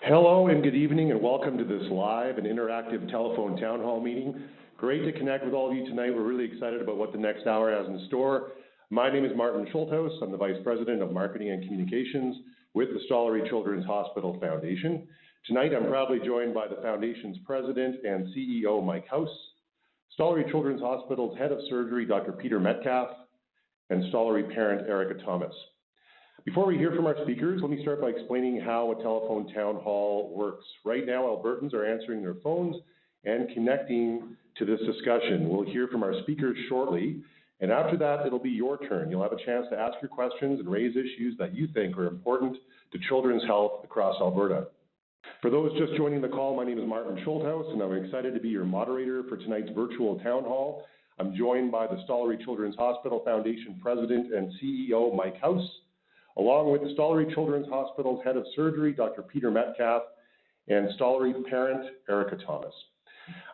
Hello and good evening and welcome to this live and interactive telephone town hall meeting. Great to connect with all of you tonight. We're really excited about what the next hour has in store. My name is Martin Schulthaus. I'm the Vice President of Marketing and Communications with the Stollery Children's Hospital Foundation. Tonight I'm proudly joined by the Foundation's President and CEO Mike House, Stollery Children's Hospital's Head of Surgery Dr. Peter Metcalf, and Stollery parent Erica Thomas. Before we hear from our speakers, let me start by explaining how a telephone town hall works. Right now, Albertans are answering their phones and connecting to this discussion. We'll hear from our speakers shortly, and after that, it'll be your turn. You'll have a chance to ask your questions and raise issues that you think are important to children's health across Alberta. For those just joining the call, my name is Martin Schulthaus, and I'm excited to be your moderator for tonight's virtual town hall. I'm joined by the Stollery Children's Hospital Foundation President and CEO Mike House, along with the Stollery Children's Hospital's Head of Surgery, Dr. Peter Metcalf, and Stollery parent, Erica Thomas.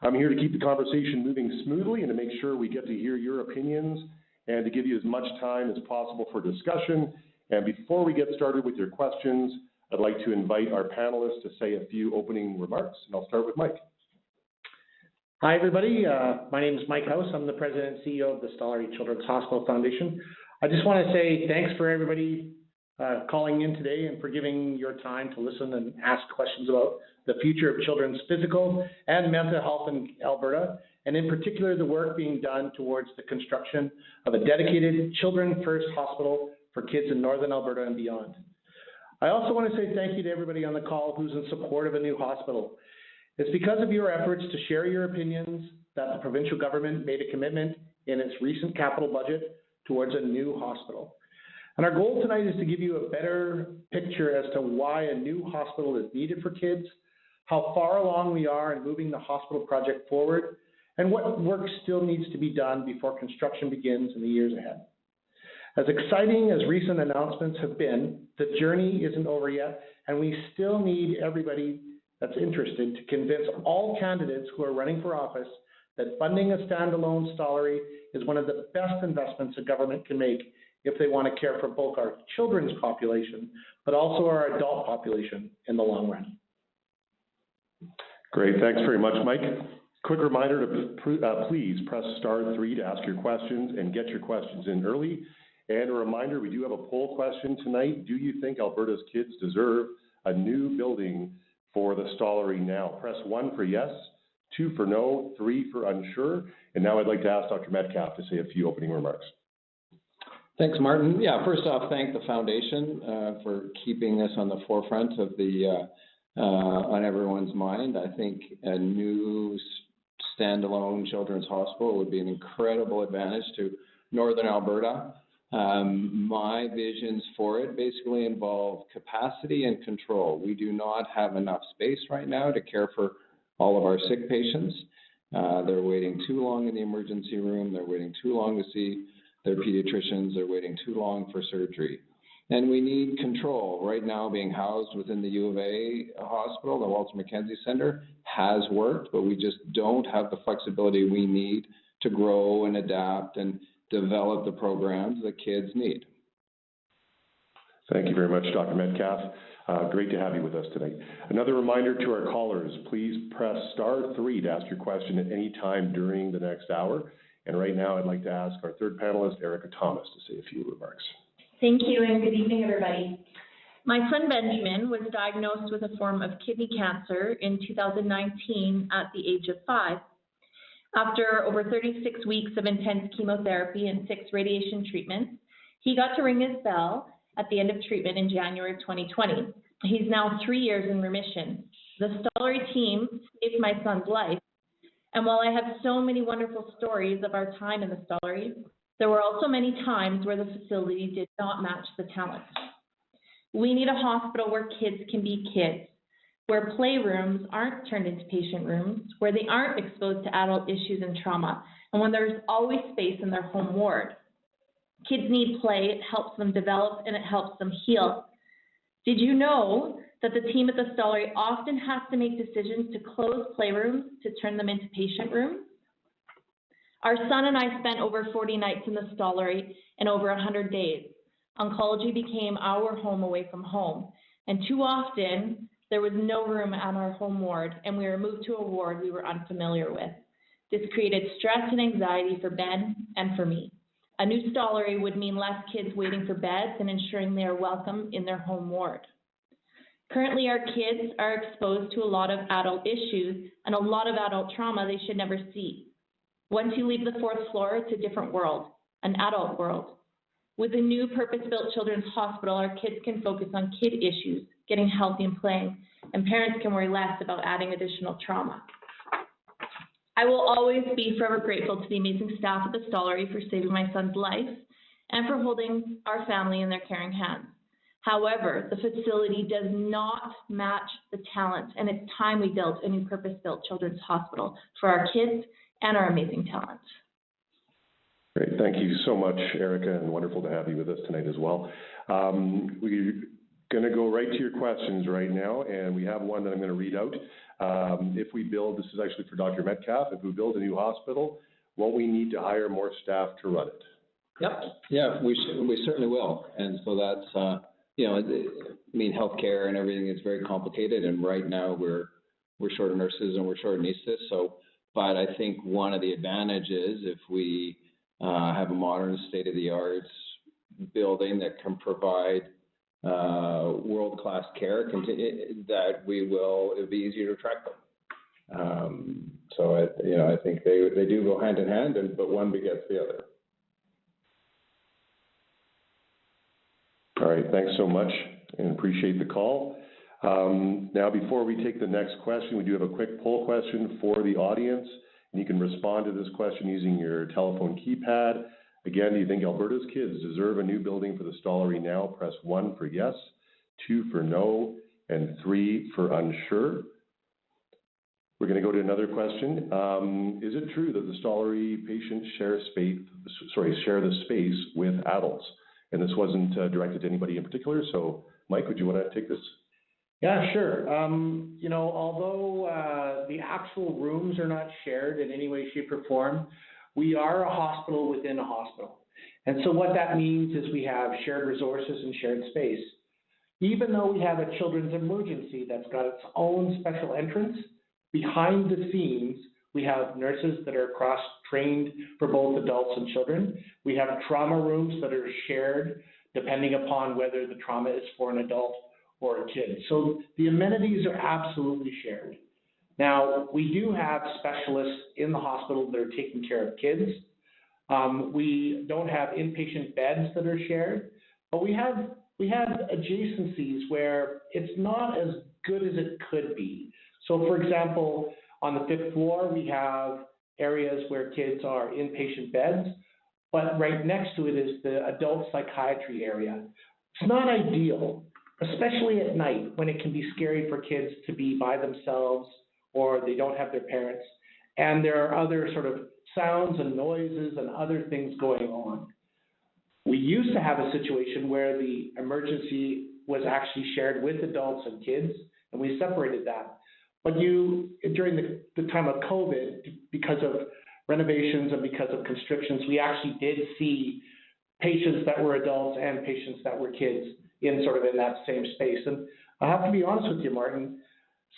I'm here to keep the conversation moving smoothly and to make sure we get to hear your opinions and to give you as much time as possible for discussion. And before we get started with your questions, I'd like to invite our panelists to say a few opening remarks, and I'll start with Mike. Hi, everybody. My name is Mike House. I'm the President and CEO of the Stollery Children's Hospital Foundation. I just want to say thanks for everybody calling in today and for giving your time to listen and ask questions about the future of children's physical and mental health in Alberta, and in particular the work being done towards the construction of a dedicated Children First hospital for kids in Northern Alberta and beyond. I also want to say thank you to everybody on the call who's in support of a new hospital. It's because of your efforts to share your opinions that the provincial government made a commitment in its recent capital budget towards a new hospital. And our goal tonight is to give you a better picture as to why a new hospital is needed for kids, how far along we are in moving the hospital project forward, and what work still needs to be done before construction begins in the years ahead. As exciting as recent announcements have been, the journey isn't over yet, and we still need everybody that's interested to convince all candidates who are running for office that funding a standalone Stollery is one of the best investments a government can make if they want to care for both our children's population, but also our adult population in the long run. Great, thanks very much, Mike. Quick reminder to please press *3 to ask your questions and get your questions in early. And a reminder, we do have a poll question tonight. Do you think Alberta's kids deserve a new building for the Stollery now? Press 1 for yes, 2 for no, 3 for unsure. And now I'd like to ask Dr. Metcalf to say a few opening remarks. Thanks, Martin. Yeah, first off, thank the foundation for keeping this on the forefront of on everyone's mind. I think a new standalone children's hospital would be an incredible advantage to Northern Alberta. My visions for it basically involve capacity and control. We do not have enough space right now to care for all of our sick patients. They're waiting too long in the emergency room. They're waiting too long to see their pediatricians. Are waiting too long for surgery. And we need control. Right now, being housed within the U of A hospital, the Walter Mackenzie Center, has worked, but we just don't have the flexibility we need to grow and adapt and develop the programs that kids need. Thank you very much, Dr. Metcalf. Great to have you with us tonight. Another reminder to our callers, please press *3 to ask your question at any time during the next hour. And right now, I'd like to ask our third panelist, Erica Thomas, to say a few remarks. Thank you, and good evening, everybody. My son Benjamin was diagnosed with a form of kidney cancer in 2019 at the age of 5. After over 36 weeks of intense chemotherapy and 6 radiation treatments, he got to ring his bell at the end of treatment in January of 2020. He's now 3 years in remission. The Stollery team saved my son's life. And while I have so many wonderful stories of our time in the Stollery, there were also many times where the facility did not match the talent. We need a hospital where kids can be kids, where playrooms aren't turned into patient rooms, where they aren't exposed to adult issues and trauma, and when there's always space in their home ward. Kids need play. It helps them develop and it helps them heal. Did you know that the team at the Stollery often has to make decisions to close playrooms to turn them into patient rooms? Our son and I spent over 40 nights in the Stollery and over 100 days. Oncology became our home away from home, and too often There was no room on our home ward, and we were moved to a ward we were unfamiliar with. This created stress and anxiety for Ben and for me. A new Stollery would mean less kids waiting for beds and ensuring they are welcome in their home ward. Currently, our kids are exposed to a lot of adult issues and a lot of adult trauma they should never see. Once you leave the fourth floor, it's a different world, an adult world. With a new purpose-built children's hospital, our kids can focus on kid issues, getting healthy and playing, and parents can worry less about adding additional trauma. I will always be forever grateful to the amazing staff at the Stollery for saving my son's life and for holding our family in their caring hands. However, the facility does not match the talent, and it's time we built a new purpose-built children's hospital for our kids and our amazing talent. Great, thank you so much, Erica, and wonderful to have you with us tonight as well. We're going to go right to your questions right now, and we have one that I'm going to read out. If we build, this is actually for Dr. Metcalf, if we build a new hospital, won't we need to hire more staff to run it? Yep. Yeah, we certainly will. And so that's, healthcare and everything is very complicated, and right now we're short of nurses and we're short of anesthetists. But I think one of the advantages, if we have a modern state-of-the-art building that can provide world-class care, that it'll be easier to attract them. I think they do go hand in hand, but one begets the other. All right, thanks so much, and appreciate the call. Now, before we take the next question, we do have a quick poll question for the audience, and you can respond to this question using your telephone keypad. Again, do you think Alberta's kids deserve a new building for the Stollery now? Press 1 for yes, 2 for no, and 3 for unsure. We're going to go to another question. Is it true that the Stollery patients share the space with adults? And this wasn't directed to anybody in particular. So, Mike, would you want to take this? Yeah, sure. Although the actual rooms are not shared in any way, shape, or form, we are a hospital within a hospital. And so what that means is we have shared resources and shared space. Even though we have a children's emergency that's got its own special entrance, behind the scenes, we have nurses that are cross-trained for both adults and children. We have trauma rooms that are shared depending upon whether the trauma is for an adult or a kid. So the amenities are absolutely shared. Now, we do have specialists in the hospital that are taking care of kids. We don't have inpatient beds that are shared, but we have adjacencies where it's not as good as it could be. So, for example, on the 5th floor, we have areas where kids are inpatient beds, but right next to it is the adult psychiatry area. It's not ideal, especially at night when it can be scary for kids to be by themselves or they don't have their parents. And there are other sort of sounds and noises and other things going on. We used to have a situation where the emergency was actually shared with adults and kids, and we separated that. But during the time of COVID, because of renovations and because of constrictions, we actually did see patients that were adults and patients that were kids in that same space. And I have to be honest with you, Martin,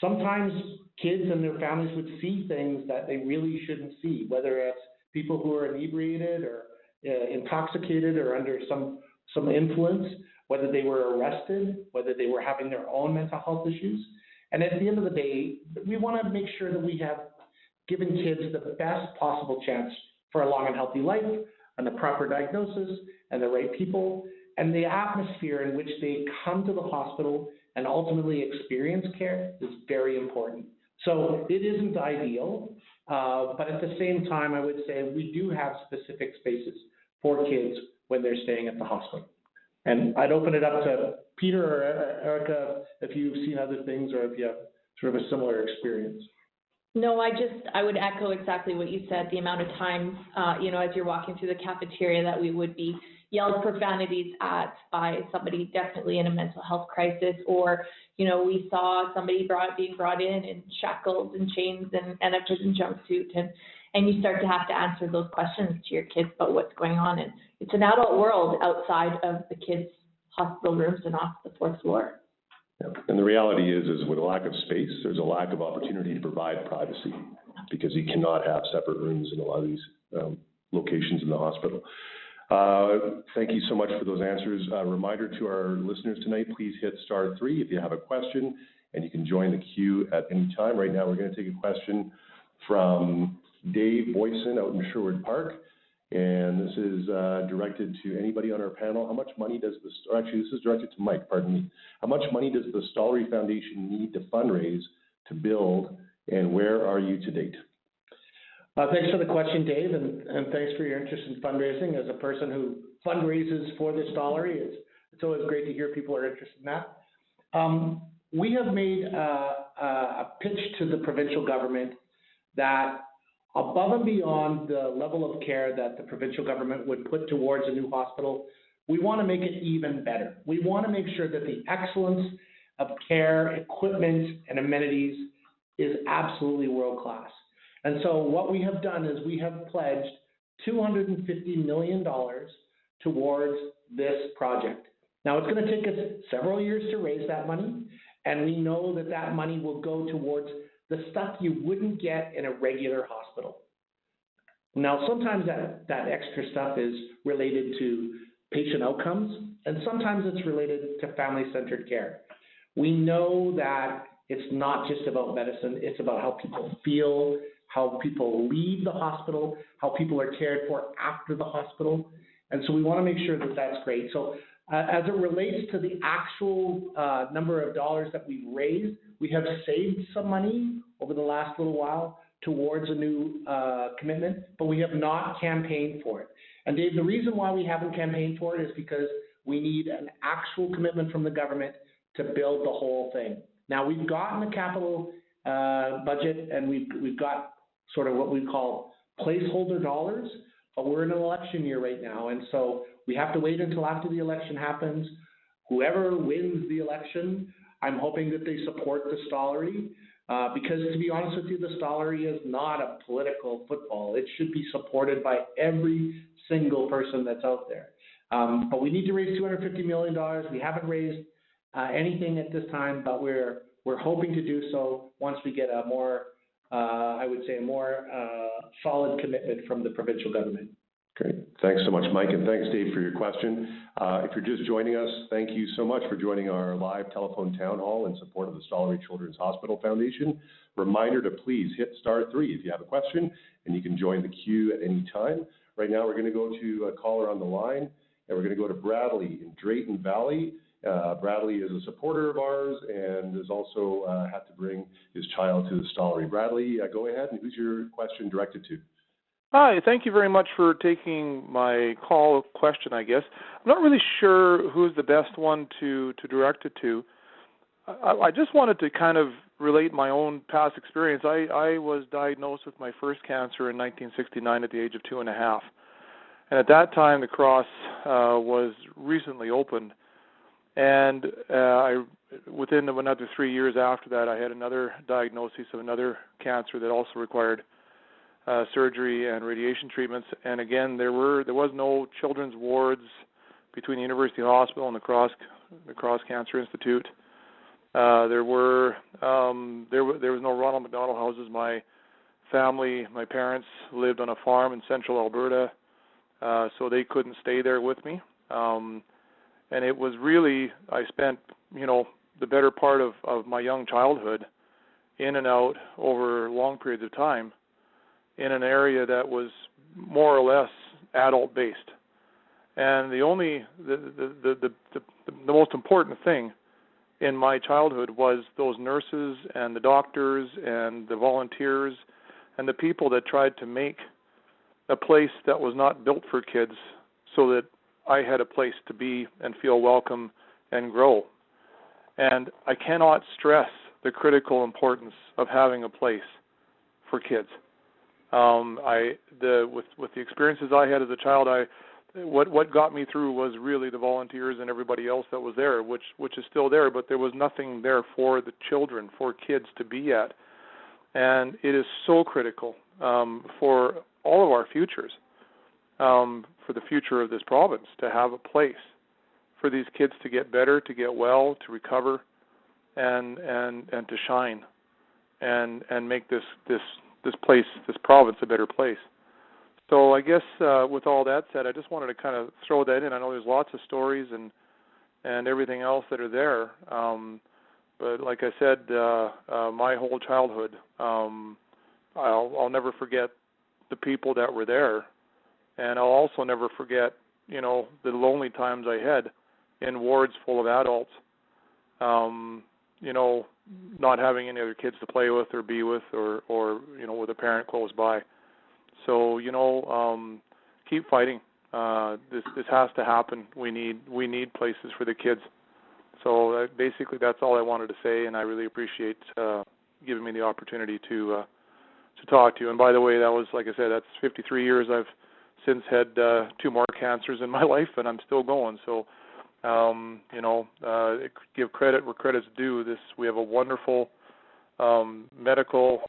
sometimes kids and their families would see things that they really shouldn't see, whether it's people who are inebriated or intoxicated or under some influence, whether they were arrested, whether they were having their own mental health issues. And at the end of the day, we want to make sure that we have given kids the best possible chance for a long and healthy life and the proper diagnosis and the right people and the atmosphere in which they come to the hospital and ultimately experience care is very important. So it isn't ideal, but at the same time, I would say we do have specific spaces for kids when they're staying at the hospital. And I'd open it up to Peter or Erica if you've seen other things or if you have sort of a similar experience. No, I would echo exactly what you said. The amount of times, as you're walking through the cafeteria that we would be yelled profanities at by somebody definitely in a mental health crisis, or, we saw somebody being brought in shackles and chains and a prison jumpsuit, and you start to have to answer those questions to your kids about what's going on. And it's an adult world outside of the kids' hospital rooms and off the 4th floor. Yeah. And the reality is with a lack of space, there's a lack of opportunity to provide privacy because you cannot have separate rooms in a lot of these locations in the hospital. Thank you so much for those answers. A reminder to our listeners tonight, please hit *3 if you have a question, and you can join the queue at any time. Right now, we're going to take a question from Dave Boyson out in Sherwood Park. And this is directed to anybody on our panel. How much money does this, or actually this is directed to Mike, pardon me. How much money does the Stollery Foundation need to fundraise to build, and where are you to date? Thanks for the question, Dave, and thanks for your interest in fundraising. As a person who fundraises for the Stollery, it's always great to hear people are interested in that. We have made a pitch to the provincial government that above and beyond the level of care that the provincial government would put towards a new hospital, we want to make it even better. We want to make sure that the excellence of care, equipment, and amenities is absolutely world-class. And so what we have done is we have pledged $250 million towards this project. Now, it's going to take us several years to raise that money, and we know that that money will go towards the stuff you wouldn't get in a regular hospital. Now, sometimes that extra stuff is related to patient outcomes, and sometimes it's related to family-centered care. We know that it's not just about medicine, it's about how people feel, how people leave the hospital, how people are cared for after the hospital. And so we want to make sure that that's great. So as it relates to the actual number of dollars that we've raised, we have saved some money over the last little while towards a new commitment, but we have not campaigned for it. And Dave, the reason why we haven't campaigned for it is because we need an actual commitment from the government to build the whole thing. Now, we've gotten a capital budget, and we've got sort of what we call placeholder dollars, but we're in an election year right now, and so we have to wait until after the election happens. Whoever wins the election, I'm hoping that they support the Stollery, because to be honest with you, the Stollery is not a political football. It should be supported by every single person that's out there. But we need to raise $250 million. We haven't raised anything at this time, but we're hoping to do so once we get a more, I would say, a more solid commitment from the provincial government. Great. Thanks so much, Mike, and thanks, Dave, for your question. If you're just joining us, thank you so much for joining our live telephone town hall in support of the Stollery Children's Hospital Foundation. Reminder to please hit *3 if you have a question, and you can join the queue at any time. Right now, we're going to go to a caller on the line, and we're going to go to Bradley in Drayton Valley. Bradley is a supporter of ours and has also had to bring his child to the Stollery. Bradley, go ahead, and who's your question directed to? Hi, thank you very much for taking my question, I guess. I'm not really sure who's the best one to direct it to. I just wanted to kind of relate my own past experience. I was diagnosed with my first cancer in 1969 at the age of 2.5. And at that time, the cross was recently opened. And within another 3 years after that, I had another diagnosis of another cancer that also required surgery and radiation treatments. And again, there was no children's wards between the University Hospital and the Cross Cancer Institute. There was no Ronald McDonald houses. My family, my parents lived on a farm in central Alberta, so they couldn't stay there with me. And it was really, I spent, the better part of my young childhood in and out over long periods of time in an area that was more or less adult-based. And the most important thing in my childhood was those nurses and the doctors and the volunteers and the people that tried to make a place that was not built for kids so that I had a place to be and feel welcome and grow. And I cannot stress the critical importance of having a place for kids. With the experiences I had as a child, what got me through was really the volunteers and everybody else that was there, which is still there, but there was nothing there for the children, for kids to be at. And it is so critical for all of our futures, for the future of this province, to have a place for these kids to get better, to get well, to recover, and to shine and make this place, this province, a better place. So I guess with all that said, I just wanted to kind of throw that in. I know there's lots of stories and everything else that are there. But like I said, my whole childhood, I'll never forget the people that were there, and I'll also never forget, you know, the lonely times I had in wards full of adults. You know, not having any other kids to play with or be with, or you know, with a parent close by. So you know, keep fighting. This has to happen. We need places for the kids. So basically, that's all I wanted to say, and I really appreciate giving me the opportunity to talk to you. And by the way, that was, like I said, that's 53 years. I've since had 2 more cancers in my life, and I'm still going. So, you know, give credit where credit's due. We have a wonderful medical,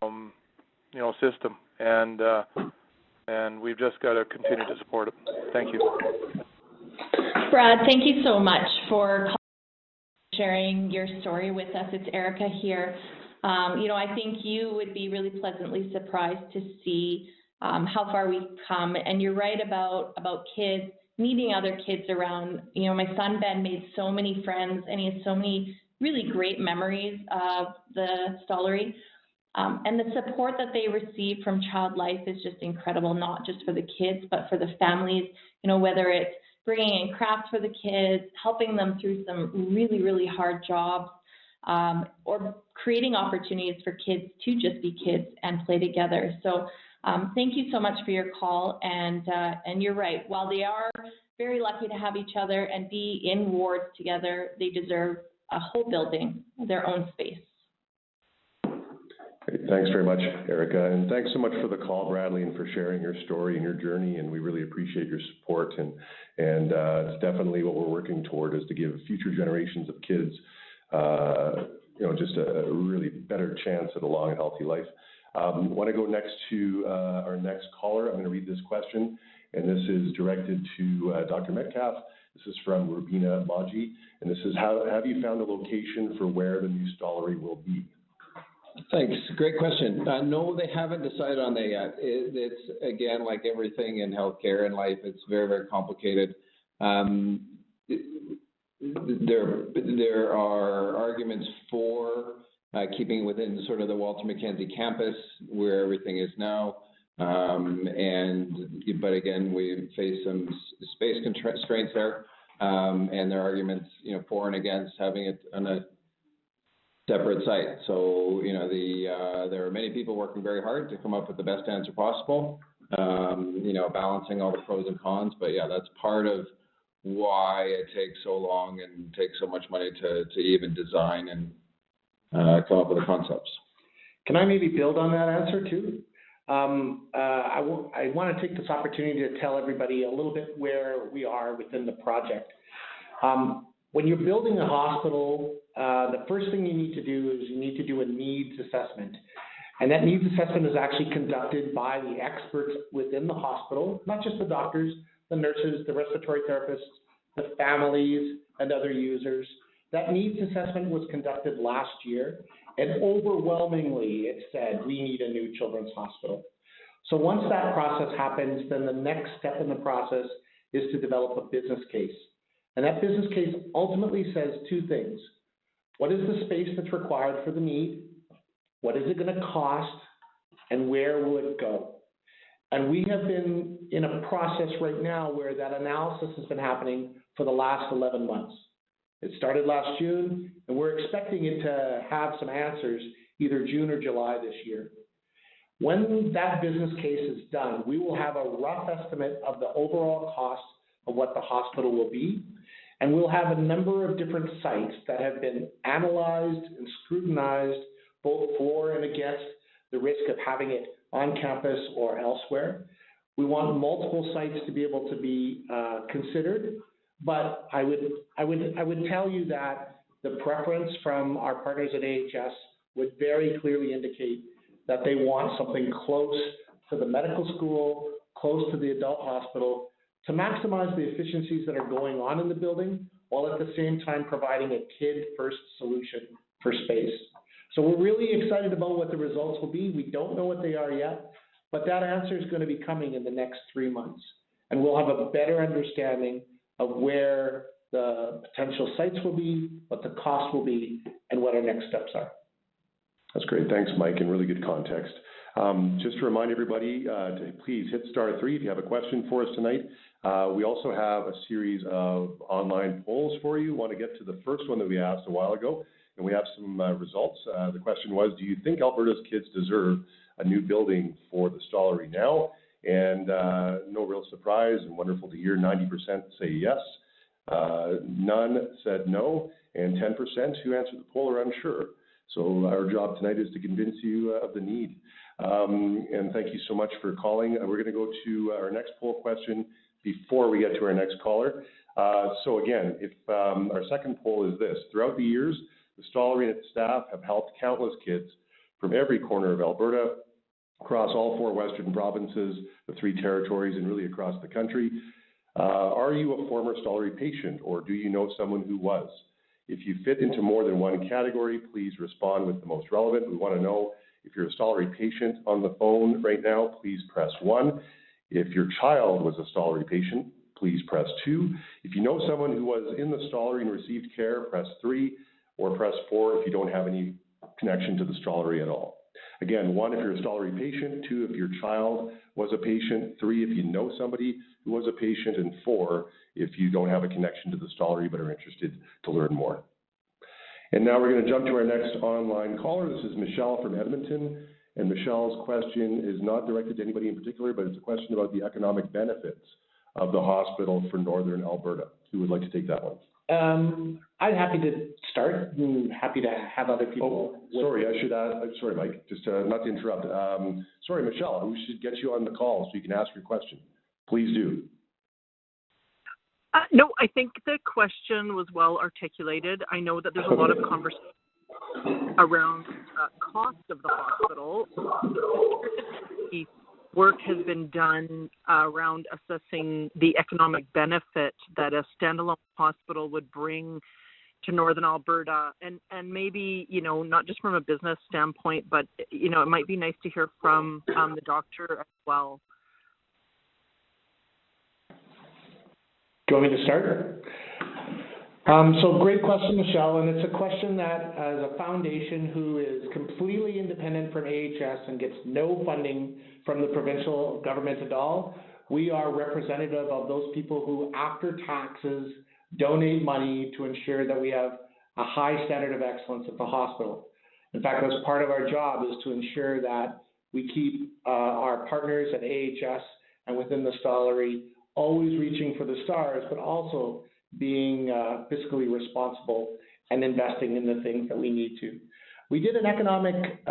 you know, system, and we've just got to continue to support it. Thank you. Brad, thank you so much for sharing your story with us. It's Erica here. You know, I think you would be really pleasantly surprised to see how far we've come. And you're right about kids, meeting other kids around. You know, my son Ben made so many friends, and he has so many really great memories of the Stollery. And the support that they receive from Child Life is just incredible, not just for the kids, but for the families, you know, whether it's bringing in crafts for the kids, helping them through some really, really hard jobs, or creating opportunities for kids to just be kids and play together. So thank you so much for your call. And you're right. While they are very lucky to have each other and be in wards together, they deserve a whole building, their own space. Great. Thanks very much, Erica. And thanks so much for the call, Bradley, and for sharing your story and your journey. And we really appreciate your support. And it's definitely what we're working toward, is to give future generations of kids, you know, just a really better chance at a long and healthy life. I want to go next to our next caller. I'm going to read this question, and this is directed to Dr. Metcalf. This is from Rubina Maji, and this is, have you found a location for where the new Stollery will be? Thanks. Great question. No, they haven't decided on that yet. It's, again, like everything in healthcare and life, it's very, very complicated. There are arguments for keeping within sort of the Walter Mackenzie campus where everything is now. But again, we face some space constraints there. And there are arguments, you know, for and against having it on a separate site. So, you know, there are many people working very hard to come up with the best answer possible, you know, balancing all the pros and cons. But yeah, that's part of why it takes so long and takes so much money to even design and come up with the concepts. Can I maybe build on that answer too? I want to take this opportunity to tell everybody a little bit where we are within the project. When you're building a hospital, the first thing you need to do is you need to do a needs assessment. And that needs assessment is actually conducted by the experts within the hospital, not just the doctors, the nurses, the respiratory therapists, the families, and other users. That needs assessment was conducted last year, and overwhelmingly it said we need a new children's hospital. So once that process happens, then the next step in the process is to develop a business case. And that business case ultimately says 2 things. What is the space that's required for the need? What is it going to cost? And where will it go? And we have been in a process right now where that analysis has been happening for the last 11 months. It started last June, and we're expecting it to have some answers either June or July this year. When that business case is done, we will have a rough estimate of the overall cost of what the hospital will be, and we'll have a number of different sites that have been analyzed and scrutinized both for and against the risk of having it on campus or elsewhere. We want multiple sites to be able to be considered, but I would tell you that the preference from our partners at AHS would very clearly indicate that they want something close to the medical school, close to the adult hospital, to maximize the efficiencies that are going on in the building, while at the same time providing a kid-first solution for space. So we're really excited about what the results will be. We don't know what they are yet, but that answer is going to be coming in the next 3 months. And we'll have a better understanding of where the potential sites will be, what the cost will be, and what our next steps are. That's great. Thanks, Mike, and really good context. Just to remind everybody to please hit *3 if you have a question for us tonight. We also have a series of online polls for you. Want to get to the first one that we asked a while ago, and we have some results. The question was, do you think Alberta's kids deserve a new building for the Stollery now? And no real surprise and wonderful to hear, 90% say yes. None said no, and 10% who answered the poll are unsure. So our job tonight is to convince you of the need. And thank you so much for calling. We're going to go to our next poll question before we get to our next caller. So again, if our second poll is this: throughout the years, the Stollery and its staff have helped countless kids from every corner of Alberta, across all 4 western provinces, the 3 territories, and really across the country. Are you a former Stollery patient, or do you know someone who was? If you fit into more than one category, please respond with the most relevant. We want to know if you're a Stollery patient on the phone right now, please press 1. If your child was a Stollery patient, please press 2. If you know someone who was in the Stollery and received care, press 3, or press 4 if you don't have any connection to the Stollery at all. Again, 1 if you're a Stollery patient, 2 if your child was a patient, 3 if you know somebody who was a patient, and 4 if you don't have a connection to the Stollery but are interested to learn more. And now we're going to jump to our next online caller. This is Michelle from Edmonton, and Michelle's question is not directed to anybody in particular, but it's a question about the economic benefits of the hospital for Northern Alberta. Who would like to take that one? I'm happy to start. I'm happy to have other people. Oh, sorry, I should add, sorry, Mike, just not to interrupt. Sorry, Michelle, we should get you on the call so you can ask your question. Please do. No, I think the question was well articulated. I know that there's a lot of conversation around cost of the hospital. Work has been done around assessing the economic benefit that a standalone hospital would bring to Northern Alberta, and maybe, you know, not just from a business standpoint, but, you know, it might be nice to hear from the doctor as well. Do you want me to start? So great question, Michelle, and it's a question that as a foundation who is completely independent from AHS and gets no funding from the provincial government at all, we are representative of those people who, after taxes, donate money to ensure that we have a high standard of excellence at the hospital. In fact, as part of our job is to ensure that we keep our partners at AHS and within the Stollery always reaching for the stars, but also being fiscally responsible and investing in the things that we need to. We did an economic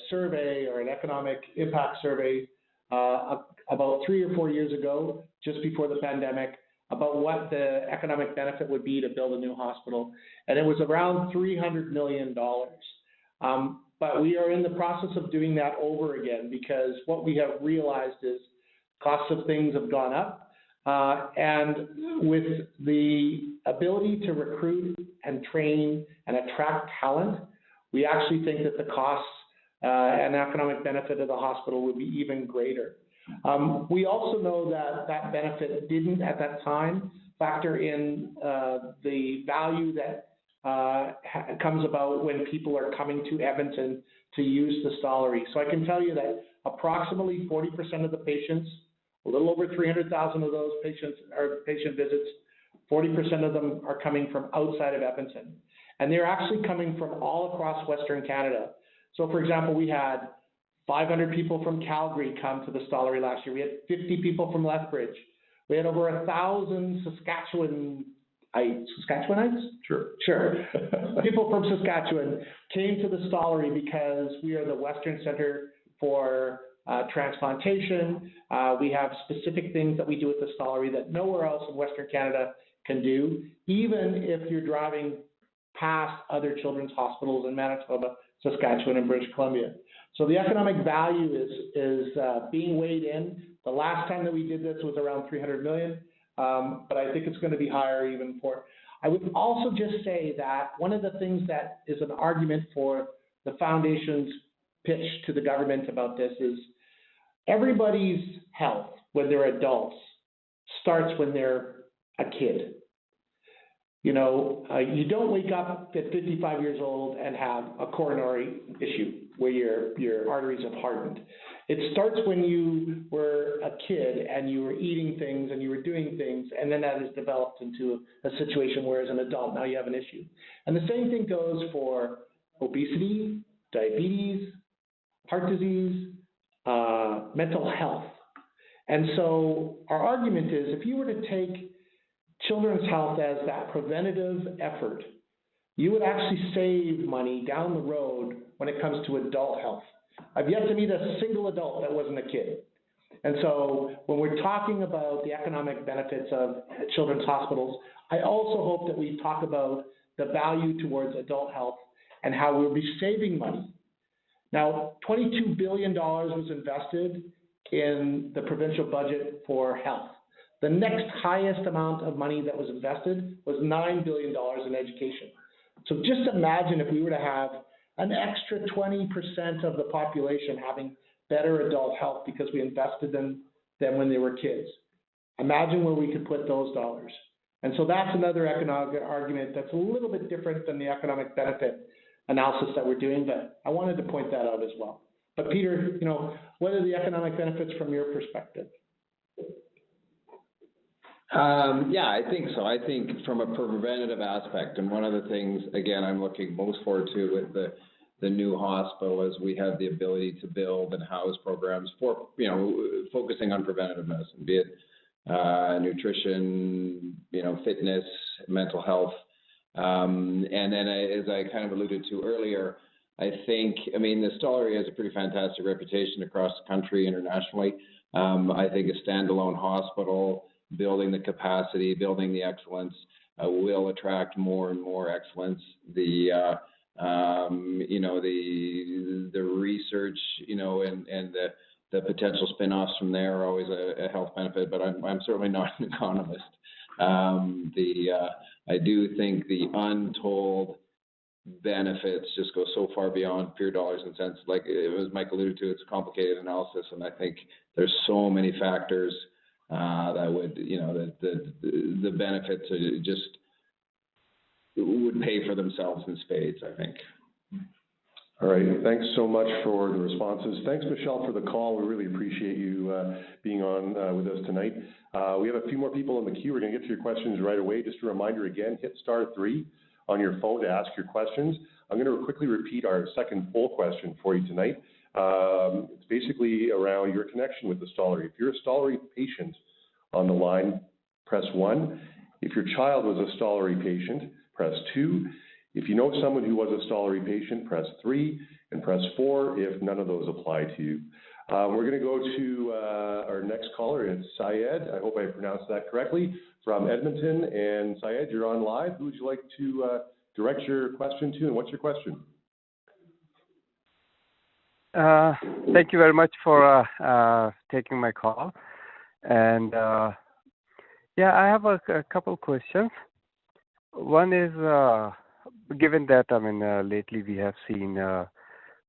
survey or an economic impact survey about 3 or 4 years ago, just before the pandemic, about what the economic benefit would be to build a new hospital, and it was around $300 million. But we are in the process of doing that over again, because what we have realized is costs of things have gone up. And with the ability to recruit and train and attract talent, we actually think that the costs and economic benefit of the hospital would be even greater. We also know that that benefit didn't at that time factor in the value that comes about when people are coming to Edmonton to use the Stollery. So I can tell you that approximately 40% of the patients, a little over 300,000 of those patient visits, 40% of them are coming from outside of Edmonton. And they're actually coming from all across Western Canada. So for example, we had 500 people from Calgary come to the Stollery last year. We had 50 people from Lethbridge. We had over 1,000 Saskatchewanites? Sure. People from Saskatchewan came to the Stollery because we are the Western Centre for transplantation. We have specific things that we do at the Stollery that nowhere else in Western Canada can do, even if you're driving past other children's hospitals in Manitoba, Saskatchewan, and British Columbia. So the economic value is being weighed in. The last time that we did this was around $300 million. but I think it's going to be higher even for. I would also just say that one of the things that is an argument for the foundation's pitch to the government about this is everybody's health when they're adults starts when they're a kid. You know, you don't wake up at 55 years old and have a coronary issue where your arteries have hardened. It starts when you were a kid and you were eating things and you were doing things, and then that has developed into a situation where as an adult, now you have an issue. And the same thing goes for obesity, diabetes, heart disease, mental health. And so our argument is if you were to take children's health as that preventative effort, you would actually save money down the road when it comes to adult health. I've yet to meet a single adult that wasn't a kid. And so when we're talking about the economic benefits of children's hospitals, I also hope that we talk about the value towards adult health and how we'll be saving money. Now, $22 billion was invested in the provincial budget for health. The next highest amount of money that was invested was $9 billion in education. So just imagine if we were to have an extra 20% of the population having better adult health because we invested in them when they were kids. Imagine where we could put those dollars. And so that's another economic argument that's a little bit different than the economic benefit analysis that we're doing, but I wanted to point that out as well. But Peter, you know, what are the economic benefits from your perspective? Yeah, I think so. I think from a preventative aspect, and one of the things, again, I'm looking most forward to with the new hospital is we have the ability to build and house programs for, you know, focusing on preventative medicine, be it nutrition, you know, fitness, mental health. And then as I kind of alluded to earlier, I think, I mean, the Stollery has a pretty fantastic reputation across the country internationally. I think a standalone hospital, building the capacity, building the excellence, will attract more and more excellence. The you know, the research, you know, and the potential spin-offs from there are always a health benefit, but I'm certainly not an economist. I do think the untold benefits just go so far beyond pure dollars and cents. Like it was Mike alluded to, it's a complicated analysis, and I think there's so many factors that would, you know, the benefits just would pay for themselves in spades, I think. All right, thanks so much for the responses. Thanks, Michelle, for the call. We really appreciate you being on with us tonight. We have a few more people in the queue. We're going to get to your questions right away. Just a reminder again, hit *3 on your phone to ask your questions. I'm going to quickly repeat our second poll question for you tonight. It's basically around your connection with the Stollery. If you're a Stollery patient on the line, press 1. If your child was a Stollery patient, press 2. If you know someone who was a Stollery patient, press 3, and press 4 if none of those apply to you. We're going to go to our next caller. It's Syed. I hope I pronounced that correctly, from Edmonton. And Syed, you're on live. Who would you like to direct your question to, and what's your question? Thank you very much for taking my call. And yeah, I have a couple questions. One is, given that, I mean, lately we have seen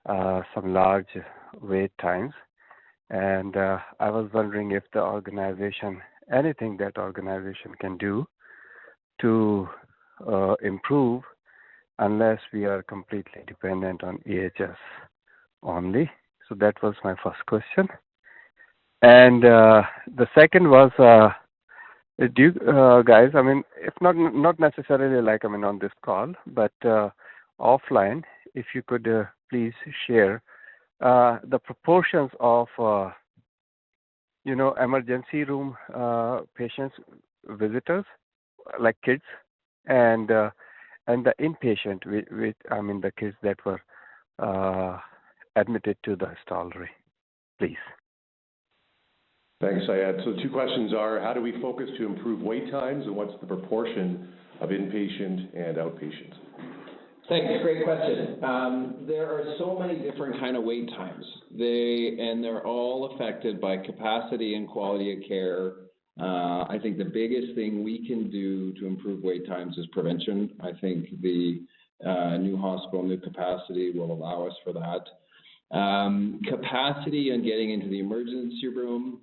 some large wait times, and I was wondering if the organization, anything that organization can do to improve, unless we are completely dependent on EHS only. So that was my first question. And the second was, do you guys, I mean, if not necessarily like, I mean, on this call, but offline, if you could please share the proportions of, you know, emergency room patients, visitors, like kids, and the inpatient, with I mean, the kids that were admitted to the Stollery, please. Thanks, Syed. So 2 questions are, how do we focus to improve wait times, and what's the proportion of inpatient and outpatient? Thanks, great question. There are so many different kind of wait times. They're all affected by capacity and quality of care I think the biggest thing we can do to improve wait times is prevention. I think the new hospital, new capacity will allow us for that. Capacity on getting into the emergency room,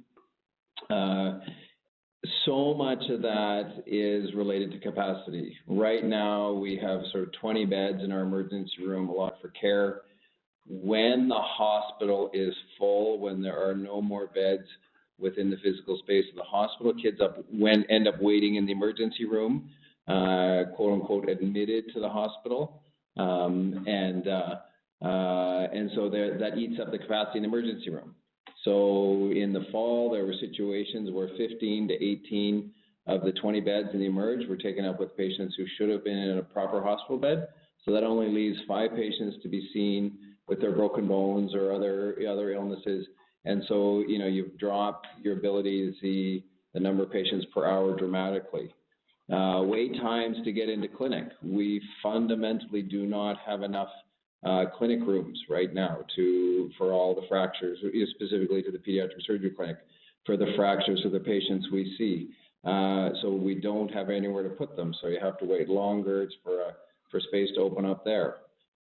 so much of that is related to capacity. Right now, we have sort of 20 beds in our emergency room, a lot for care. When the hospital is full, when there are no more beds within the physical space of the hospital, kids end up waiting in the emergency room, quote unquote, admitted to the hospital. And so that eats up the capacity in the emergency room. So in the fall, there were situations where 15 to 18 of the 20 beds in the emerge were taken up with patients who should have been in a proper hospital bed. So that only leaves 5 patients to be seen with their broken bones or other illnesses. And so, you've dropped your ability to see the number of patients per hour dramatically. Wait times to get into clinic. We fundamentally do not have enough clinic rooms right now for all the fractures, specifically to the pediatric surgery clinic, for the fractures of the patients we see. So we don't have anywhere to put them. So you have to wait longer for space to open up there.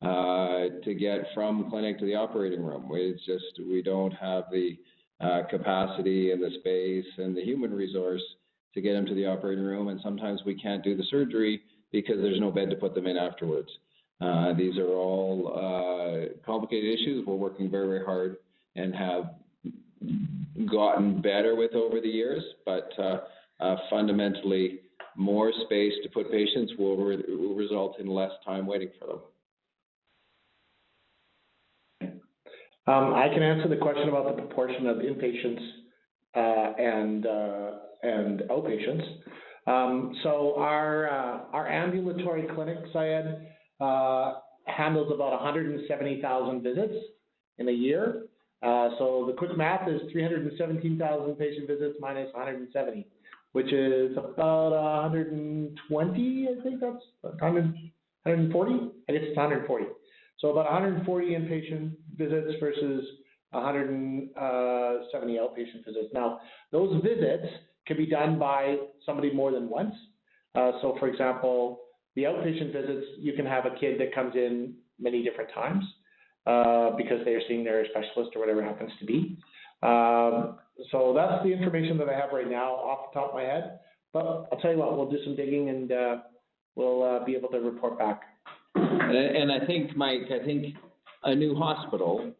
To get from clinic to the operating room, we don't have the capacity and the space and the human resource to get them to the operating room, and sometimes we can't do the surgery because there's no bed to put them in afterwards. These are all complicated issues we're working very, very hard and have gotten better with over the years, but fundamentally, more space to put patients will result in less time waiting for them. I can answer the question about the proportion of inpatients and outpatients. So our ambulatory clinic, Syed, handles about 170,000 visits in a year. So the quick math is 317,000 patient visits minus 170, which is about 120, I think that's 140? I guess it's 140. So about 140 inpatient visits versus 170 outpatient visits. Now, those visits can be done by somebody more than once. So for example, the outpatient visits, you can have a kid that comes in many different times because they're seeing their specialist or whatever it happens to be. So that's the information that I have right now off the top of my head. But I'll tell you what, we'll do some digging and we'll be able to report back. And I think, Mike, a new hospital,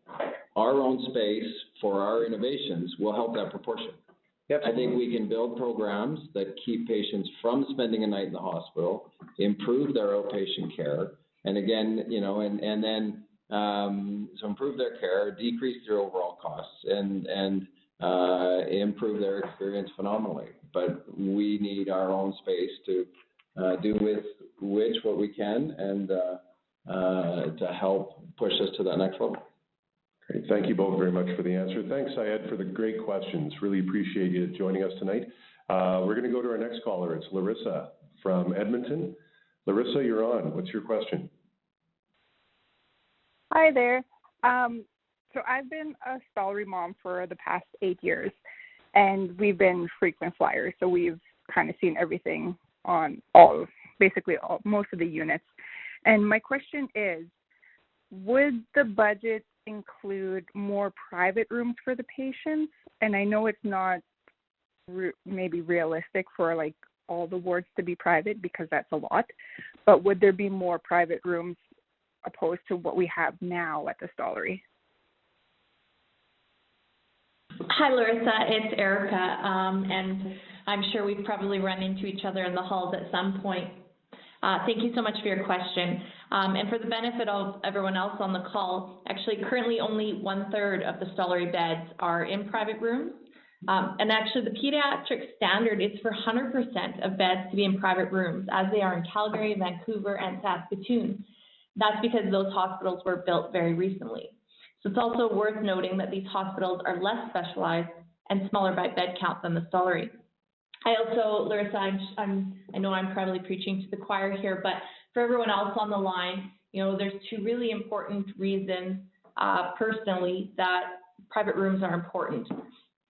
our own space for our innovations will help that proportion. Yep. I think we can build programs that keep patients from spending a night in the hospital, improve their outpatient care, and again, so improve their care, decrease their overall costs, and improve their experience phenomenally. But we need our own space to do with what we can and to help push us to that next level. Great. Thank you both very much for the answer. Thanks, Syed, for the great questions. Really appreciate you joining us tonight. We're going to go to our next caller. It's Larissa from Edmonton. Larissa, you're on. What's your question? Hi there. So I've been a Stollery mom for the past 8 years, and we've been frequent flyers. So we've kind of seen everything on most of the units. And my question is, would the budget include more private rooms for the patients? And I know it's not maybe realistic for like all the wards to be private because that's a lot, but would there be more private rooms opposed to what we have now at the Stollery? Hi, Larissa. It's Erica, and I'm sure we've probably run into each other in the halls at some point. Thank you so much for your question. And for the benefit of everyone else on the call, actually currently only 1/3 of the Stollery beds are in private rooms. And actually the pediatric standard is for 100% of beds to be in private rooms, as they are in Calgary, Vancouver, and Saskatoon. That's because those hospitals were built very recently. So it's also worth noting that these hospitals are less specialized and smaller by bed count than the Stollery. I also, Larissa, I know I'm probably preaching to the choir here, but for everyone else on the line, there's 2 really important reasons personally that private rooms are important.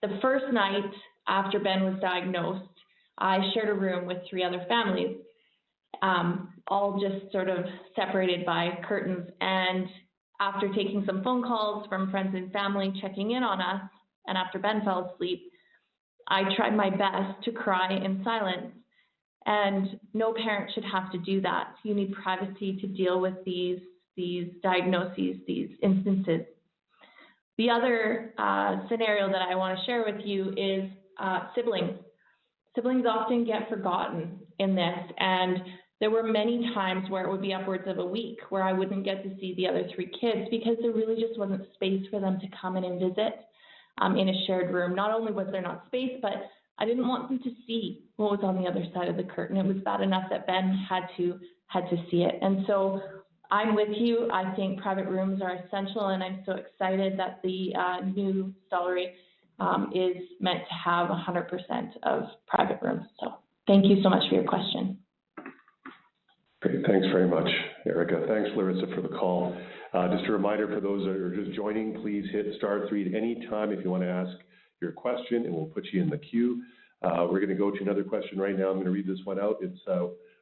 The first night after Ben was diagnosed, I shared a room with 3 other families, all just sort of separated by curtains. And after taking some phone calls from friends and family checking in on us, and after Ben fell asleep, I tried my best to cry in silence. And no parent should have to do that. You need privacy to deal with these diagnoses, these instances. The other scenario that I want to share with you is siblings. Siblings often get forgotten in this, and there were many times where it would be upwards of a week where I wouldn't get to see the other 3 kids because there really just wasn't space for them to come in and visit in a shared room. Not only was there not space, but I didn't want them to see what was on the other side of the curtain. It was bad enough that Ben had to see it. And so I'm with you. I think private rooms are essential, and I'm so excited that the new Stollery is meant to have 100% of private rooms. So thank you so much for your question. Great, thanks very much, Erica. Thanks, Larissa, for the call. Just a reminder for those that are just joining, please hit *3 at any time if you want to ask your question, and we'll put you in the queue. We're going to go to another question right now. I'm going to read this one out. It's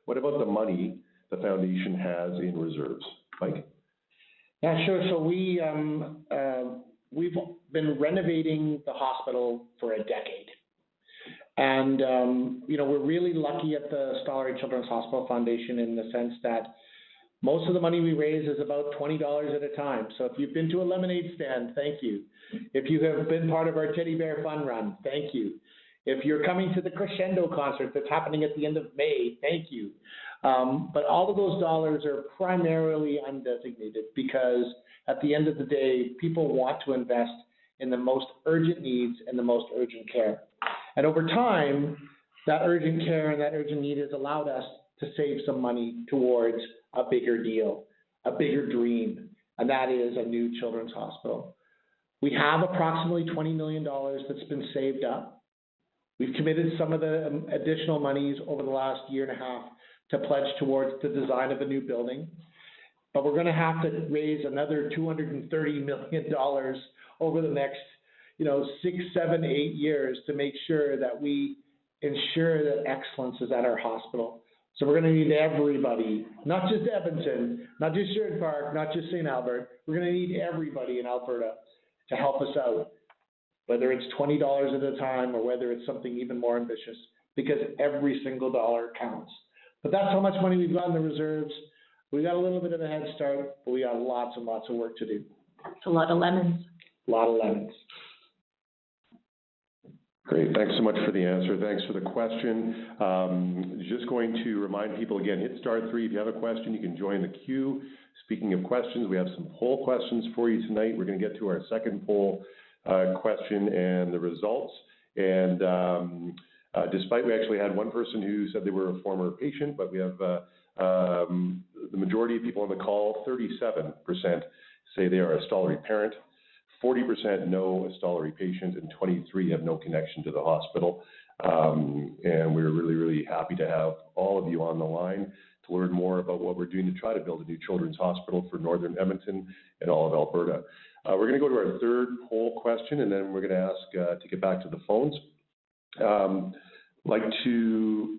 what about the money the foundation has in reserves? Mike? Yeah, sure. So we've been renovating the hospital for a decade. And, we're really lucky at the Stollery Children's Hospital Foundation in the sense that most of the money we raise is about $20 at a time. So if you've been to a lemonade stand, thank you. If you have been part of our Teddy Bear Fun Run, thank you. If you're coming to the Crescendo concert that's happening at the end of May, thank you. But all of those dollars are primarily undesignated because at the end of the day, people want to invest in the most urgent needs and the most urgent care. And over time, that urgent care and that urgent need has allowed us to save some money towards a bigger deal, a bigger dream, and that is a new children's hospital. We have approximately $20 million that's been saved up. We've committed some of the additional monies over the last year and a half to pledge towards the design of a new building. But we're going to have to raise another $230 million over the next 6, 7, 8 years to make sure that we ensure that excellence is at our hospital. So we're going to need everybody, not just Edmonton, not just Sherwood Park, not just St. Albert. We're going to need everybody in Alberta to help us out, whether it's $20 at a time or whether it's something even more ambitious, because every single dollar counts. But that's how much money we've got in the reserves. We got a little bit of a head start, but we got lots and lots of work to do. It's a lot of lemons. A lot of lemons. Great, thanks so much for the answer. Thanks for the question. Just going to remind people again, hit *3 if you have a question. You can join the queue. Speaking of questions, we have some poll questions for you tonight. We're going to get to our second poll question and the results. And despite we actually had one person who said they were a former patient, but we have the majority of people on the call, 37% say they are a Stollery parent. 40% know a Stollery patient, and 23 have no connection to the hospital. And we're really, really happy to have all of you on the line to learn more about what we're doing to try to build a new children's hospital for Northern Edmonton and all of Alberta. We're going to go to our third poll question, and then we're going to ask to get back to the phones. I'd like to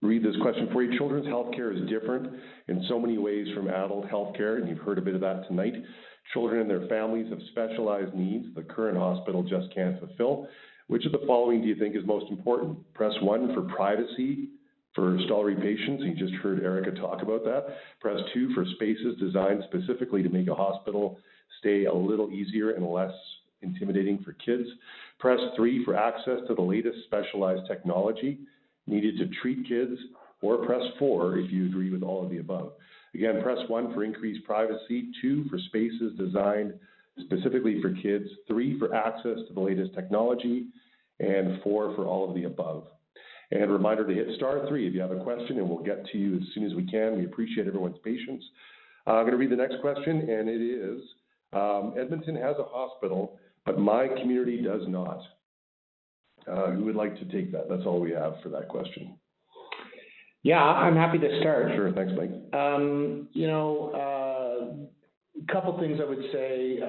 read this question for you. Children's health care is different in so many ways from adult health care, and you've heard a bit of that tonight. Children and their families have specialized needs the current hospital just can't fulfill. Which of the following do you think is most important? Press 1 for privacy for Stollery patients. You just heard Erica talk about that. Press 2 for spaces designed specifically to make a hospital stay a little easier and less intimidating for kids. Press 3 for access to the latest specialized technology needed to treat kids, or press 4 if you agree with all of the above. Again, press 1 for increased privacy, 2 for spaces designed specifically for kids, 3 for access to the latest technology, and 4 for all of the above. And a reminder to hit *3 if you have a question, and we'll get to you as soon as we can. We appreciate everyone's patience. I'm going to read the next question, and it is, Edmonton has a hospital, but my community does not. Who would like to take that? That's all we have for that question. Yeah, I'm happy to start. Sure, thanks, Mike. A couple things I would say.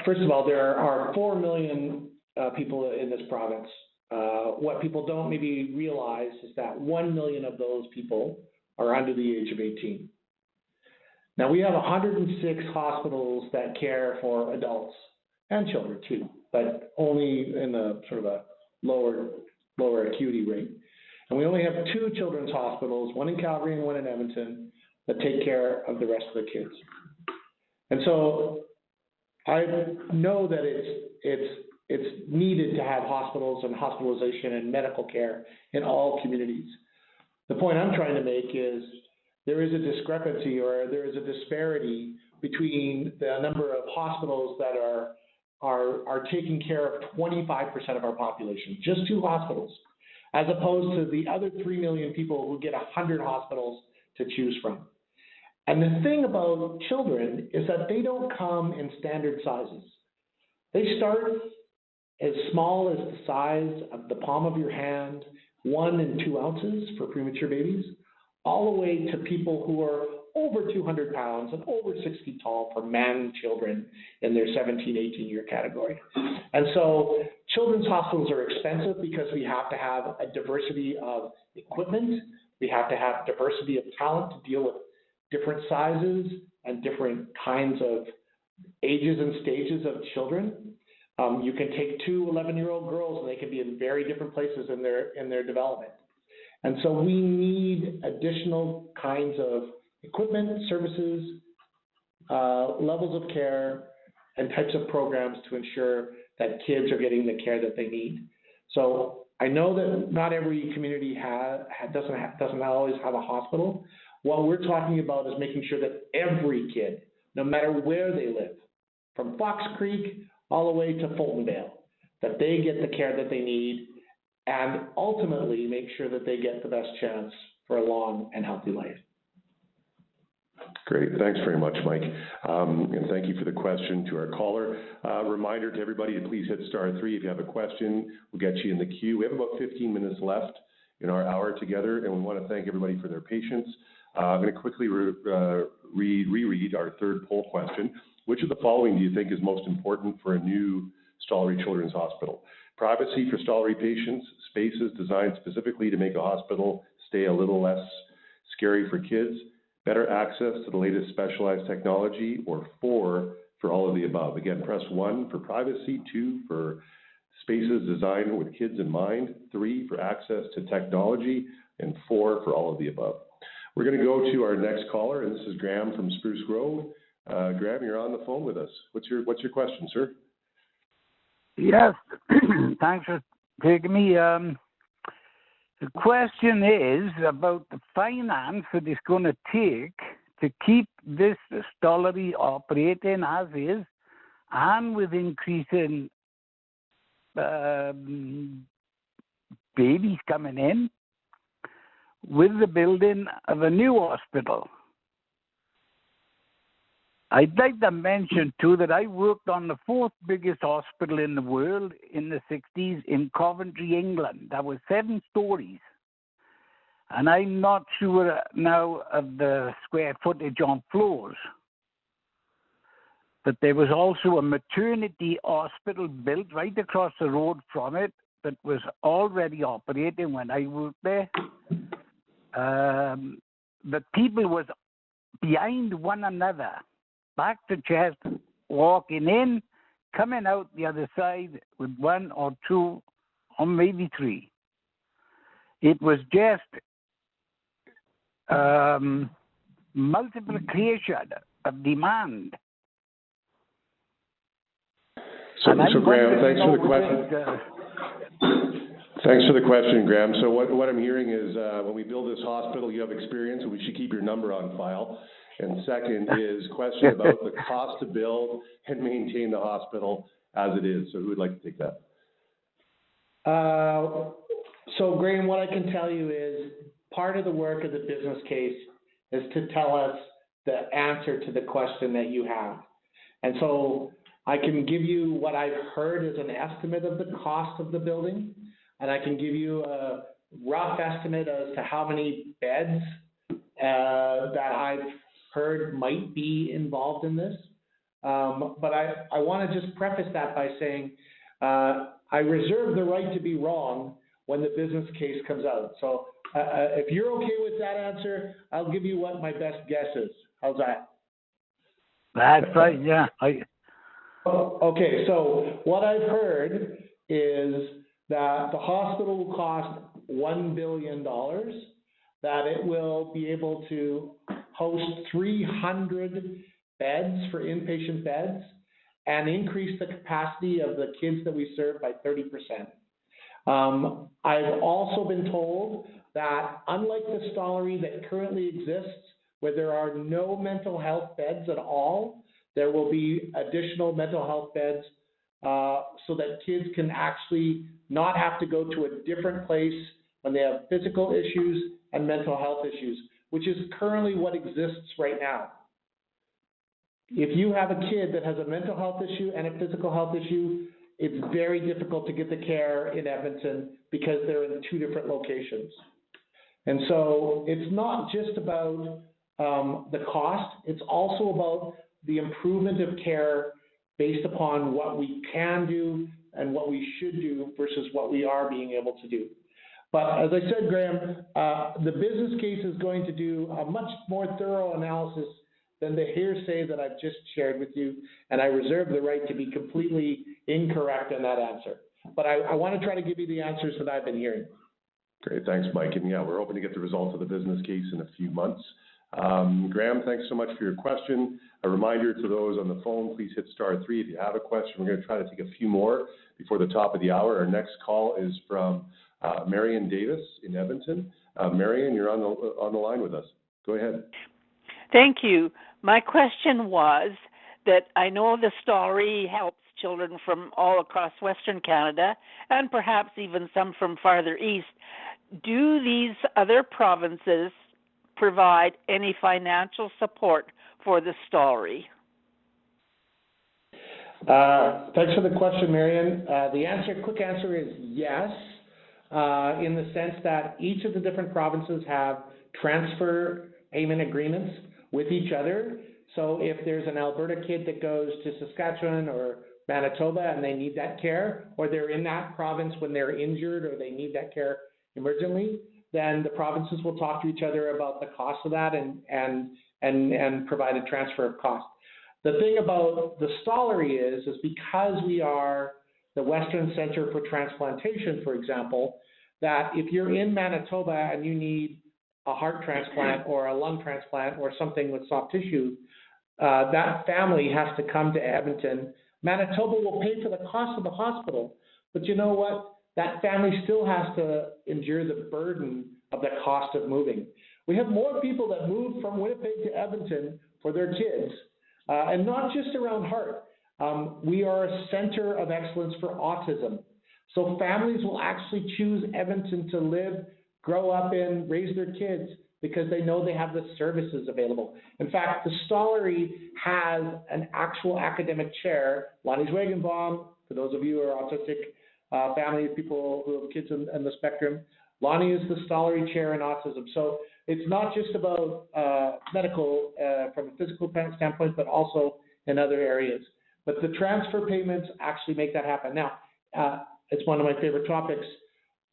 first of all, there are 4 million people in this province. What people don't maybe realize is that 1 million of those people are under the age of 18. Now, we have 106 hospitals that care for adults and children too, but only in a sort of a lower acuity rate. And we only have 2 children's hospitals, one in Calgary and one in Edmonton, that take care of the rest of the kids. And so I know that it's needed to have hospitals and hospitalization and medical care in all communities. The point I'm trying to make is there is a discrepancy or there is a disparity between the number of hospitals that are taking care of 25% of our population, just 2 hospitals, as opposed to the other 3 million people who get 100 hospitals to choose from. And the thing about children is that they don't come in standard sizes. They start as small as the size of the palm of your hand, 1 and 2 ounces for premature babies, all the way to people who are over 200 pounds and over 6 feet tall for man children in their 17, 18-year category. And so children's hospitals are expensive because we have to have a diversity of equipment. We have to have diversity of talent to deal with different sizes and different kinds of ages and stages of children. You can take 2 11-year-old girls and they can be in very different places in their development. And so we need additional kinds of equipment, services, levels of care, and types of programs to ensure that kids are getting the care that they need. So I know that not every community doesn't always have a hospital. What we're talking about is making sure that every kid, no matter where they live, from Fox Creek all the way to Fulton Vale, that they get the care that they need and ultimately make sure that they get the best chance for a long and healthy life. Great. Thanks very much, Mike. And thank you for the question to our caller. Reminder to everybody to please hit *3 if you have a question. We'll get you in the queue. We have about 15 minutes left in our hour together, and we want to thank everybody for their patience. I'm going to quickly reread our third poll question. Which of the following do you think is most important for a new Stollery Children's Hospital? Privacy for Stollery patients, spaces designed specifically to make a hospital stay a little less scary for kids, better access to the latest specialized technology, or 4 for all of the above. Again, press 1 for privacy, 2 for spaces designed with kids in mind, 3 for access to technology, and 4 for all of the above. We're going to go to our next caller, and this is Graham from Spruce Grove. Graham, you're on the phone with us. What's your question, sir? Yes, thanks for taking me. The question is about the finance that it's going to take to keep this Stollery operating as is, and with increasing babies coming in, with the building of a new hospital. I'd like to mention, too, that I worked on the 4th biggest hospital in the world in the 60s in Coventry, England. That was 7 stories. And I'm not sure now of the square footage on floors. But there was also a maternity hospital built right across the road from it that was already operating when I worked there. The people was behind one another, back to chest, walking in, coming out the other side with 1 or 2 or maybe 3. It was just multiplication of demand. So Graham, thanks for the question. Thanks for the question, Graham. So what I'm hearing is when we build this hospital, you have experience, and we should keep your number on file. And second is question about the cost to build and maintain the hospital as it is. So who would like to take that? So Graham, what I can tell you is part of the work of the business case is to tell us the answer to the question that you have. And so I can give you what I've heard as an estimate of the cost of the building, and I can give you a rough estimate as to how many beds that I've heard might be involved in this. But I want to just preface that by saying I reserve the right to be wrong when the business case comes out. So if you're okay with that answer, I'll give you what my best guess is. How's that? That's right, yeah. Okay, so what I've heard is that the hospital will cost $1 billion, that it will be able to host 300 beds for inpatient beds and increase the capacity of the kids that we serve by 30%. I've also been told that unlike the Stollery that currently exists, where there are no mental health beds at all, there will be additional mental health beds so that kids can actually not have to go to a different place when they have physical issues and mental health issues, which is currently what exists right now. If you have a kid that has a mental health issue and a physical health issue, it's very difficult to get the care in Edmonton because they're in two different locations. And so it's not just about the cost, it's also about the improvement of care based upon what we can do and what we should do versus what we are being able to do. But as I said, Graham, the business case is going to do a much more thorough analysis than the hearsay that I've just shared with you, and I reserve the right to be completely incorrect in that answer. But I want to try to give you the answers that I've been hearing. Great, thanks, Mike. And yeah, we're hoping to get the results of the business case in a few months. Graham, thanks so much for your question. A reminder to those on the phone, please hit *3 if you have a question. We're going to try to take a few more before the top of the hour. Our next call is from Marion Davis in Edmonton. Marion, you're on the line with us. Go ahead. Thank you. My question was that I know the Stollery helps children from all across Western Canada and perhaps even some from farther east. Do these other provinces provide any financial support for the Stollery? Thanks for the question, Marion. The quick answer is yes, in the sense that each of the different provinces have transfer payment agreements with each other. So if there's an Alberta kid that goes to Saskatchewan or Manitoba and they need that care, or they're in that province when they're injured or they need that care emergently, then the provinces will talk to each other about the cost of that and provide a transfer of cost. The thing about the Stollery is because we are the Western Centre for Transplantation, for example, that if you're in Manitoba and you need a heart transplant or a lung transplant or something with soft tissue, that family has to come to Edmonton. Manitoba will pay for the cost of the hospital, but you know what? That family still has to endure the burden of the cost of moving. We have more people that move from Winnipeg to Edmonton for their kids, and not just around heart. We are a center of excellence for autism. So families will actually choose Edmonton to live, grow up in, raise their kids because they know they have the services available. In fact, the Stollery has an actual academic chair, Lonnie Zwagenbaum, for those of you who are autistic families, people who have kids on the spectrum. Lonnie is the Stollery chair in autism. So it's not just about medical from a physical standpoint, but also in other areas. But the transfer payments actually make that happen. Now, it's one of my favorite topics.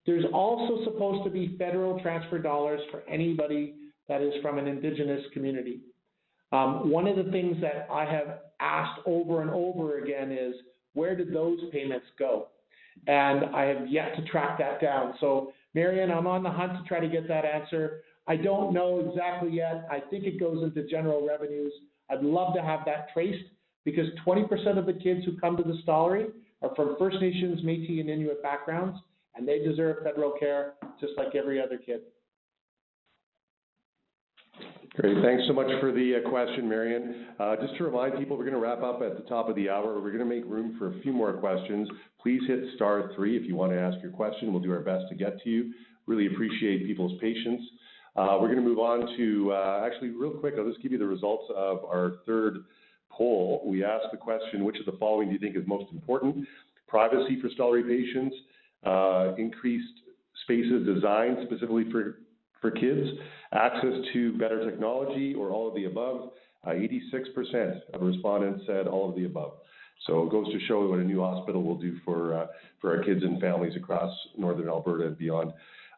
There's also supposed to be federal transfer dollars for anybody that is from an Indigenous community. One of the things that I have asked over and over again is, where did those payments go? And I have yet to track that down. So, Marion, I'm on the hunt to try to get that answer. I don't know exactly yet. I think it goes into general revenues. I'd love to have that traced because 20% of the kids who come to the Stollery are from First Nations, Métis, and Inuit backgrounds, and they deserve federal care just like every other kid. Great. Thanks so much for the question, Marion. Just to remind people, we're going to wrap up at the top of the hour. We're going to make room for a few more questions. Please hit *3 if you want to ask your question. We'll do our best to get to you. Really appreciate people's patience. We're going to move on to, actually, real quick, I'll just give you the results of our third poll. We asked the question, which of the following do you think is most important? Privacy for Stollery patients, increased spaces designed specifically for kids, access to better technology, or all of the above. 86% of respondents said all of the above. So it goes to show what a new hospital will do for our kids and families across northern Alberta and beyond.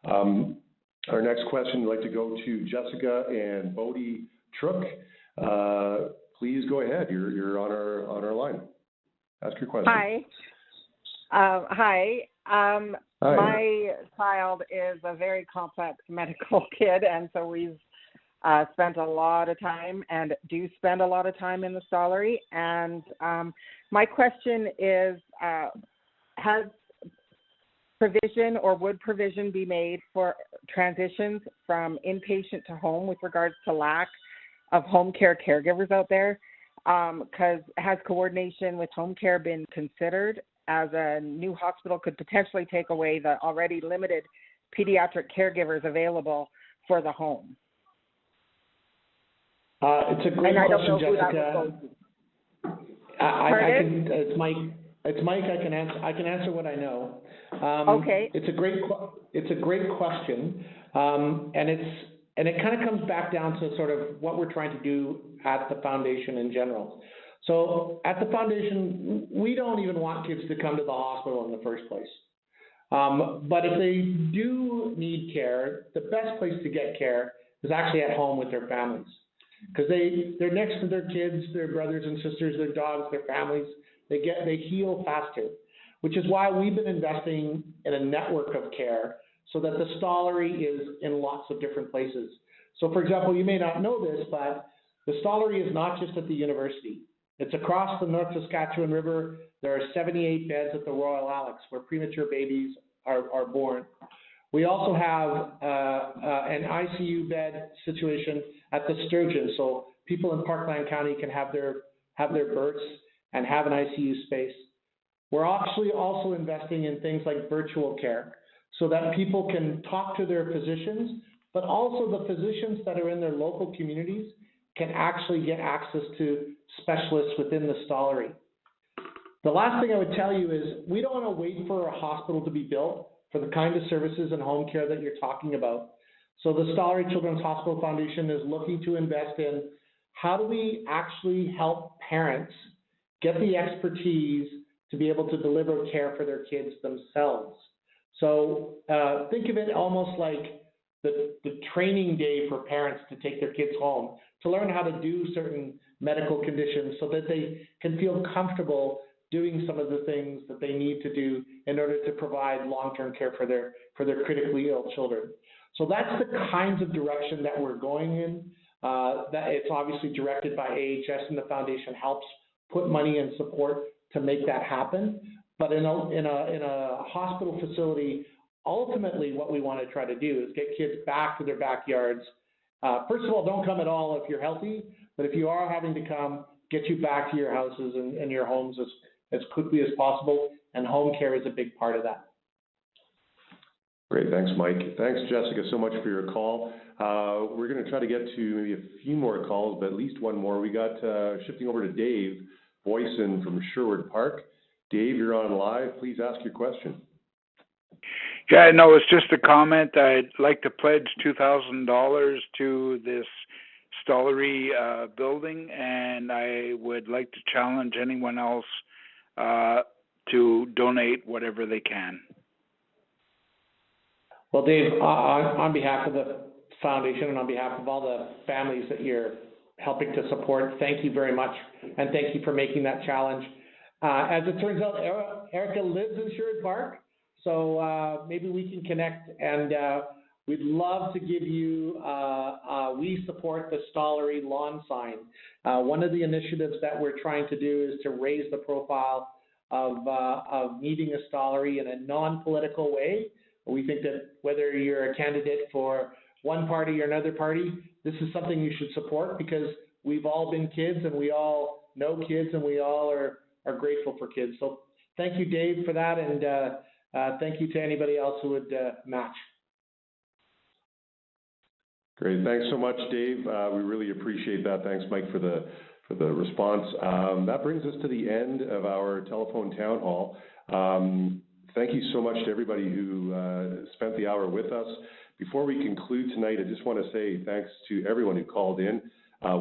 Our next question, we'd like to go to Jessica and Bodie Trook. Please go ahead. You're on our line. Ask your question. Hi. Hi. My child is a very complex medical kid, and so we've spent a lot of time and do spend a lot of time in the Stollery. And my question is, has provision or would provision be made for transitions from inpatient to home with regards to lack of home care caregivers out there? Because has coordination with home care been considered, as a new hospital could potentially take away the already limited pediatric caregivers available for the home? It's a great question, Jessica. It's Mike. I can answer what I know. Okay. It's a great question, and it kind of comes back down to sort of what we're trying to do at the foundation in general. So at the foundation, we don't even want kids to come to the hospital in the first place. But if they do need care, the best place to get care is actually at home with their families, because they're next to their kids, their brothers and sisters, their dogs, their families. They heal faster, which is why we've been investing in a network of care so that the Stollery is in lots of different places. So, for example, you may not know this, but the Stollery is not just at the university. It's across the North Saskatchewan River. There are 78 beds at the Royal Alex where premature babies are born. We also have an ICU bed situation at the Sturgeon, so people in Parkland County can have their births and have an ICU space. We're actually also investing in things like virtual care so that people can talk to their physicians, but also the physicians that are in their local communities can actually get access to specialists within the Stollery. The last thing I would tell you is we don't want to wait for a hospital to be built for the kind of services and home care that you're talking about. So the Stollery Children's Hospital Foundation is looking to invest in how do we actually help parents get the expertise to be able to deliver care for their kids themselves. So think of it almost like the training day for parents to take their kids home, to learn how to do certain medical conditions so that they can feel comfortable doing some of the things that they need to do in order to provide long-term care for their critically ill children. So that's the kinds of direction that we're going in. That it's obviously directed by AHS, and the foundation helps put money and support to make that happen. But in a hospital facility, ultimately what we want to try to do is get kids back to their backyards. First of all, don't come at all if you're healthy, but if you are having to come, get you back to your houses and your homes as quickly as possible, and home care is a big part of that. Great, thanks, Mike. Thanks, Jessica, so much for your call. We're going to try to get to maybe a few more calls, but at least one more. We got shifting over to Dave Boyson from Sherwood Park. Dave, you're on live. Please ask your question. Yeah, no, it's just a comment. I'd like to pledge $2,000 to this Stollery building, and I would like to challenge anyone else to donate whatever they can. Well, Dave, on behalf of the foundation and on behalf of all the families that you're helping to support, thank you very much, and thank you for making that challenge. As it turns out, Erica lives in Sherwood Park, so maybe we can connect, and we'd love to give you We Support the Stollery lawn sign. One of the initiatives that we're trying to do is to raise the profile of needing a Stollery in a non-political way. We think that whether you're a candidate for one party or another party, this is something you should support, because we've all been kids and we all know kids and we all are grateful for kids. So thank you, Dave, for that, and thank you to anybody else who would match. Great, thanks so much, Dave. We really appreciate that. Thanks, Mike, for the response. That brings us to the end of our telephone town hall. Thank you so much to everybody who spent the hour with us. Before we conclude tonight, I just want to say thanks to everyone who called in.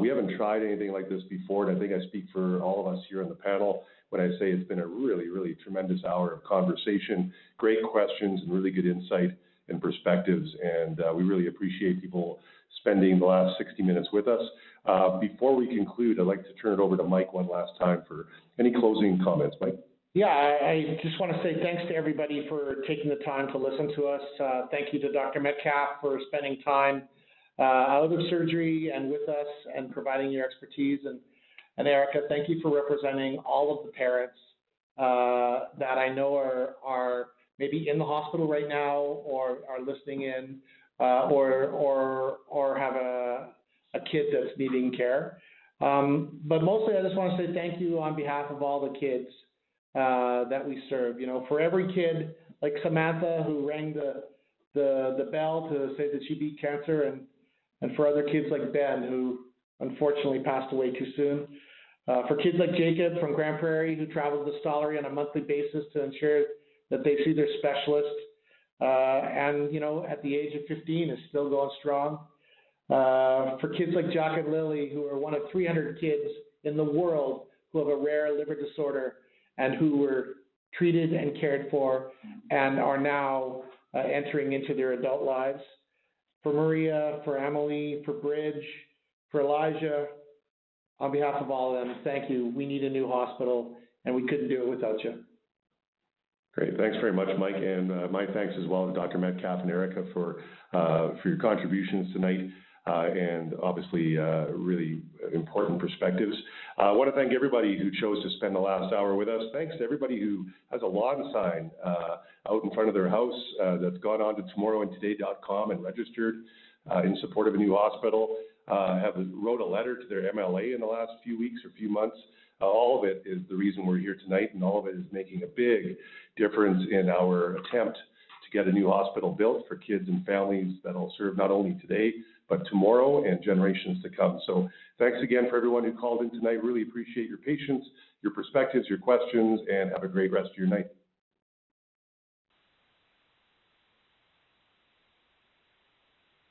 We haven't tried anything like this before, and I think I speak for all of us here on the panel when I say it's been a really, really tremendous hour of conversation, great questions, and really good insight and perspectives, and we really appreciate people spending the last 60 minutes with us. Before we conclude, I'd like to turn it over to Mike one last time for any closing comments. Mike? Yeah, I just want to say thanks to everybody for taking the time to listen to us. Thank you to Dr. Metcalf for spending time out of surgery and with us and providing your expertise. And Erica, thank you for representing all of the parents that I know are maybe in the hospital right now or are listening in or have a kid that's needing care. But mostly I just want to say thank you on behalf of all the kids that we serve. You know, for every kid like Samantha who rang the bell to say that she beat cancer, and for other kids like Ben who unfortunately passed away too soon. For kids like Jacob from Grand Prairie who travels to Stollery on a monthly basis to ensure that they see their specialist, and you know, at the age of 15 is still going strong. For kids like Jock and Lily, who are one of 300 kids in the world who have a rare liver disorder and who were treated and cared for and are now entering into their adult lives. For Maria, for Emily, for Bridge, for Elijah, on behalf of all of them, thank you. We need a new hospital, and we couldn't do it without you. Great. Thanks very much, Mike. And my thanks as well to Dr. Metcalf and Erica for your contributions tonight and obviously really important perspectives. I want to thank everybody who chose to spend the last hour with us. Thanks to everybody who has a lawn sign out in front of their house that's gone on to tomorrowandtoday.com and registered in support of a new hospital. Wrote a letter to their MLA in the last few weeks or few months. All of it is the reason we're here tonight, and all of it is making a big difference in our attempt to get a new hospital built for kids and families that will serve not only today, but tomorrow and generations to come. So thanks again for everyone who called in tonight. Really appreciate your patience, your perspectives, your questions, and have a great rest of your night.